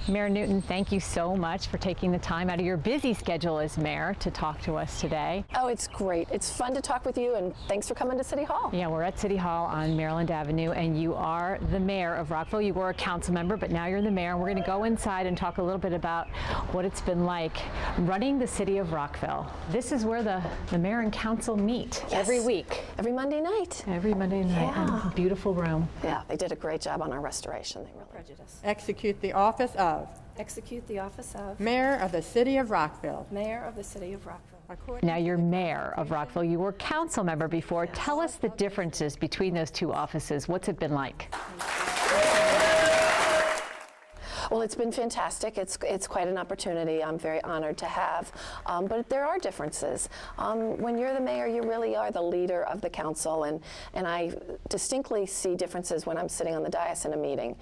Mayor Newton, thank you so much for taking the time out of your busy schedule as mayor to talk to us today. Oh, it's great. It's fun to talk with you, and thanks for coming to City Hall. Yeah, we're at City Hall on Maryland Avenue, and you are the mayor of Rockville. You were a council member, but now you're the mayor, and we're going to go inside and talk a little bit about what it's been like running the city of Rockville. This is where the mayor and council meet every week. Every Monday night. Every Monday night. Yeah. Beautiful room. Yeah, they did a great job on our restoration. They really Prejudice. Execute the office of Execute the office of Mayor of the City of Rockville. Mayor of the City of Rockville. Now you're mayor of Rockville. You were council member before. Tell us the differences between those two offices. What's it been like? Well, it's been fantastic. It's quite an opportunity. I'm very honored to have. But there are differences. When you're the mayor, you really are the leader of the council, and I distinctly see differences when I'm sitting on the dais in a meeting,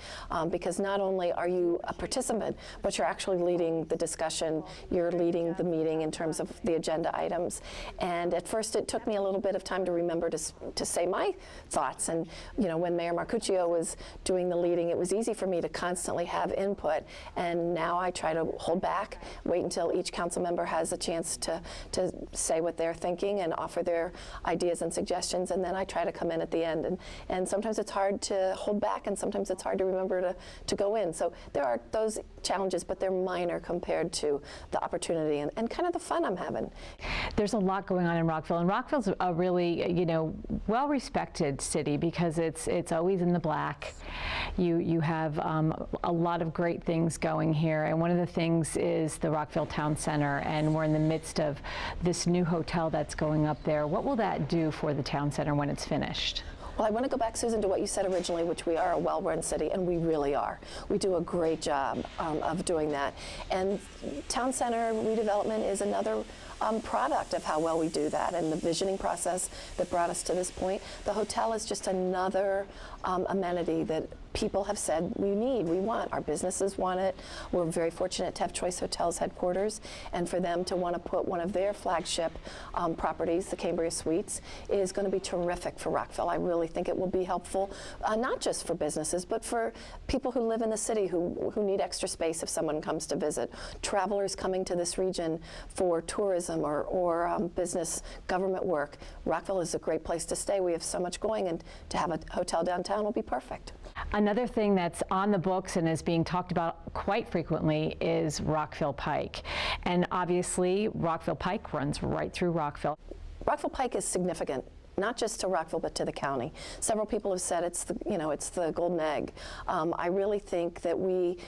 because not only are you a participant, but you're actually leading the discussion. You're leading the meeting in terms of the agenda items. And at first, it took me a little bit of time to remember to say my thoughts. And when Mayor Marcuccio was doing the leading, it was easy for me to constantly have input. And now I try to hold back, wait until each council member has a chance to say what they're thinking and offer their ideas and suggestions, and then I try to come in at the end. And sometimes it's hard to hold back, and sometimes it's hard to remember to go in. So there are those challenges, but they're minor compared to the opportunity and kind of the fun I'm having. There's a lot going on in Rockville, and Rockville's a really, well-respected city because it's always in the black. You have a lot of great things going here, and one of the things is the Rockville Town Center, and we're in the midst of this new hotel that's going up there. What will that do for the town center when it's finished? Well, I want to go back, Susan, to what you said originally, which we are a well-run city, and we really are. We do a great job of doing that. And town center redevelopment is another product of how well we do that, and the visioning process that brought us to this point. The hotel is just another amenity that people have said we need, we want. Our businesses want it. We're very fortunate to have Choice Hotels headquarters, and for them to want to put one of their flagship properties, the Cambria Suites, is going to be terrific for Rockville. I really think it will be helpful, not just for businesses, but for people who live in the city who need extra space if someone comes to visit. Travelers coming to this region for tourism or business government work. Rockville is a great place to stay. We have so much going, and to have a hotel downtown will be perfect. Another thing that's on the books and is being talked about quite frequently is Rockville Pike. And obviously, Rockville Pike runs right through Rockville. Rockville Pike is significant, not just to Rockville, but to the county. Several people have said it's the golden egg. I really think that we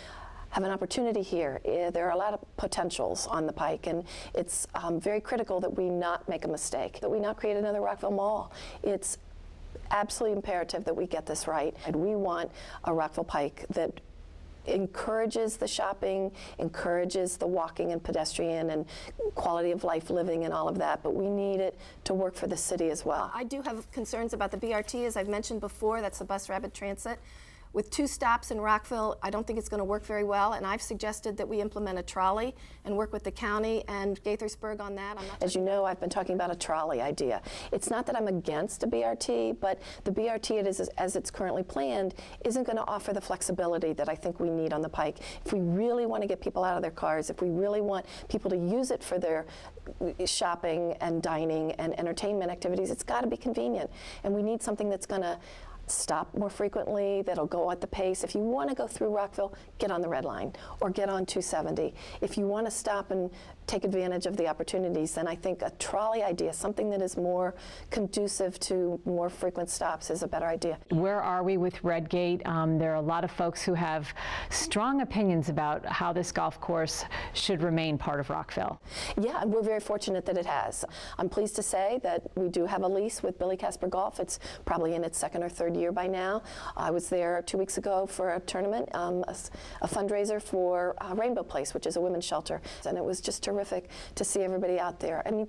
have an opportunity here. There are a lot of potentials on the Pike, and it's very critical that we not make a mistake, that we not create another Rockville Mall. It's absolutely imperative that we get this right, and we want a Rockville Pike that encourages the shopping, encourages the walking and pedestrian and quality of life living and all of that, but we need it to work for the city as well. I do have concerns about the BRT, as I've mentioned before. That's the Bus Rapid Transit. With 2 stops in Rockville, I don't think it's going to work very well, and I've suggested that we implement a trolley and work with the county and Gaithersburg on that. As you know, I've been talking about a trolley idea. It's not that I'm against a BRT, but the BRT as it's currently planned isn't going to offer the flexibility that I think we need on the Pike. If we really want to get people out of their cars, if we really want people to use it for their shopping and dining and entertainment activities, it's got to be convenient, and we need something that's going to stop more frequently, that'll go at the pace. If you want to go through Rockville, get on the Red Line or get on 270. If you want to stop and take advantage of the opportunities, then I think a trolley idea, something that is more conducive to more frequent stops, is a better idea. Where are we with Redgate? There are a lot of folks who have strong opinions about how this golf course should remain part of Rockville. Yeah, and we're very fortunate that it has. I'm pleased to say that we do have a lease with Billy Casper Golf. It's probably in its 2nd or 3rd year by now. I was there 2 weeks ago for a tournament, a fundraiser for Rainbow Place, which is a women's shelter, and it was just terrific to see everybody out there. I mean,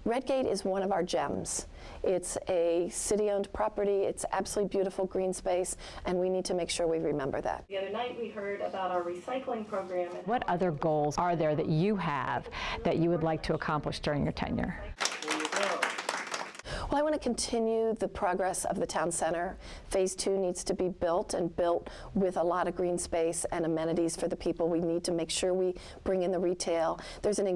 Redgate is one of our gems. It's a city-owned property. It's absolutely beautiful green space, and we need to make sure we remember that. The other night we heard about our recycling program. What other goals are there that you have that you would like to accomplish during your tenure? Well, I want to continue the progress of the town center. Phase 2 needs to be built, and built with a lot of green space and amenities for the people. We need to make sure we bring in the retail. There's an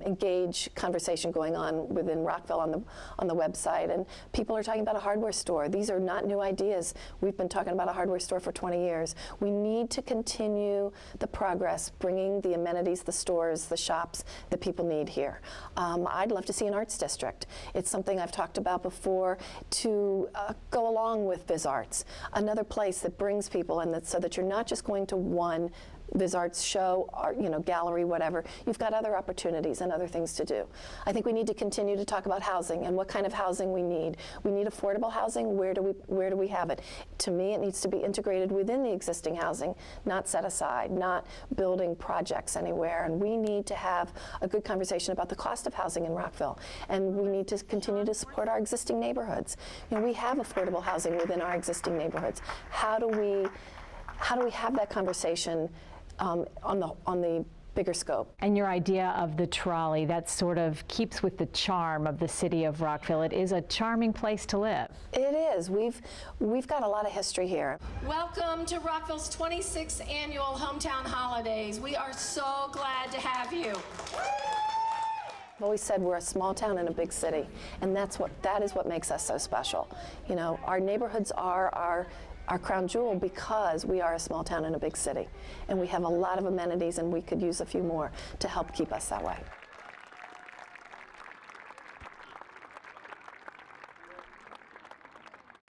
engage conversation going on within Rockville on the website, and people are talking about a hardware store. These are not new ideas. We've been talking about a hardware store for 20 years. We need to continue the progress, bringing the amenities, the stores, the shops that people need here. I'd love to see an arts district. It's something I've talked about before, to go along with Viz Arts, another place that brings people, and that so that you're not just going to one Viz Arts show, or, gallery, whatever. You've got other opportunities and other things to do. I think we need to continue to talk about housing and what kind of housing we need. We need affordable housing. Where do we have it? To me, it needs to be integrated within the existing housing, not set aside, not building projects anywhere. And we need to have a good conversation about the cost of housing in Rockville. And we need to continue to support our existing neighborhoods. We have affordable housing within our existing neighborhoods. How do we have that conversation on the bigger scope? And your idea of the trolley, that sort of keeps with the charm of the city of Rockville. It is a charming place to live. It is. We've got a lot of history here. Welcome to Rockville's 26th annual Hometown Holidays. We are so glad to have you. I've always said we're a small town in a big city, and that is what makes us so special. Our neighborhoods are our crown jewel because we are a small town in a big city, and we have a lot of amenities, and we could use a few more to help keep us that way.